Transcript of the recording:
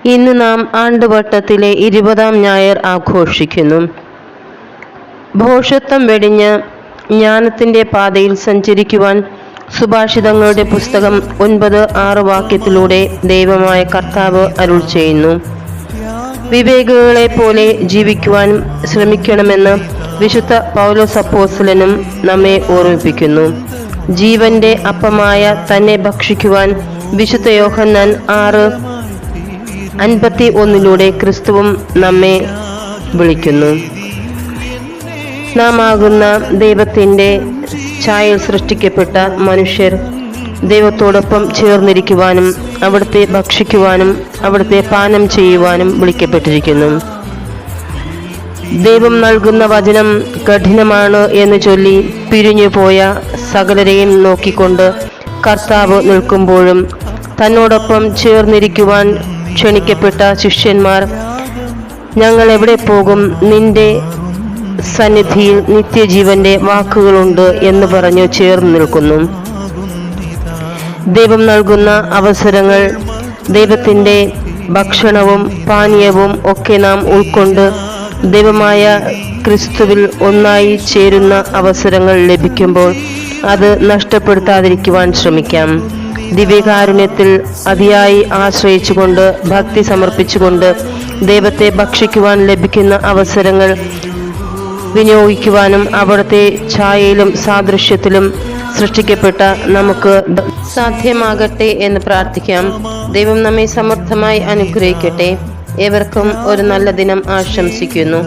ഇന്ന് നാം ആണ്ടുവട്ടത്തിലെ 20-ാം ഞായർ ആഘോഷിക്കുന്നു. ഭോഷത്വം വെടിഞ്ഞ് ജ്ഞാനത്തിന്റെ പാതയിൽ സഞ്ചരിക്കുവാൻ സുഭാഷിതങ്ങളുടെ പുസ്തകം 9:6 വാക്യത്തിലൂടെ ദൈവമായ കർത്താവ് അരുൾ ചെയ്യുന്നു. വിവേകികളെ പോലെ ജീവിക്കുവാൻ ശ്രമിക്കണമെന്ന് വിശുദ്ധ പൗലോസ് അപ്പോസ്തലനും നമ്മെ ഓർമ്മിപ്പിക്കുന്നു. ജീവന്റെ അപ്പമായ തന്നെ ഭക്ഷിക്കുവാൻ വിശുദ്ധ യോഹന്നാൻ 6:51 ക്രിസ്തുവും നമ്മെ വിളിക്കുന്നു. നാം ആകുന്ന ദൈവത്തിന്റെ ഛായയിൽ സൃഷ്ടിക്കപ്പെട്ട മനുഷ്യർ ദൈവത്തോടൊപ്പം ചേർന്നിരിക്കുവാനും അവിടുത്തെ ഭക്ഷിക്കുവാനും അവിടുത്തെ പാനം ചെയ്യുവാനും വിളിക്കപ്പെട്ടിരിക്കുന്നു. ദൈവം നൽകുന്ന വചനം കഠിനമാണ് എന്ന് ചൊല്ലി പിരിഞ്ഞുപോയ സകലരെയും നോക്കിക്കൊണ്ട് കർത്താവ് നിൽക്കുമ്പോഴും തന്നോടൊപ്പം ചേർന്നിരിക്കുവാൻ ക്ഷണിക്കപ്പെട്ട ശിഷ്യന്മാർ ഞങ്ങൾ എവിടെ പോകും, നിന്റെ സന്നിധിയിൽ നിത്യജീവന്റെ വാക്കുകളുണ്ട് എന്ന് പറഞ്ഞു ചേർന്ന് നിൽക്കുന്നു. ദൈവം നൽകുന്ന അവസരങ്ങൾ, ദൈവത്തിൻ്റെ ഭക്ഷണവും പാനീയവും ഒക്കെ നാം ഉൾക്കൊണ്ട് ദൈവമായ ക്രിസ്തുവിൽ ഒന്നായി ചേരുന്ന അവസരങ്ങൾ ലഭിക്കുമ്പോൾ അത് നഷ്ടപ്പെടുത്താതിരിക്കുവാൻ ശ്രമിക്കാം. ദിവ്യകാരുണ്യത്തിൽ അതിയായി ആശ്രയിച്ചുകൊണ്ട് ഭക്തി സമർപ്പിച്ചുകൊണ്ട് ദൈവത്തെ ഭക്ഷിക്കുവാൻ ലഭിക്കുന്ന അവസരങ്ങൾ വിനിയോഗിക്കുവാനും അവിടുത്തെ ഛായയിലും സാദൃശ്യത്തിലും സൃഷ്ടിക്കപ്പെട്ട നമുക്ക് സാധ്യമാകട്ടെ എന്ന് പ്രാർത്ഥിക്കാം. ദൈവം നമ്മെ സമർത്ഥമായി അനുഗ്രഹിക്കട്ടെ. ഏവർക്കും ഒരു നല്ല ദിനം ആശംസിക്കുന്നു.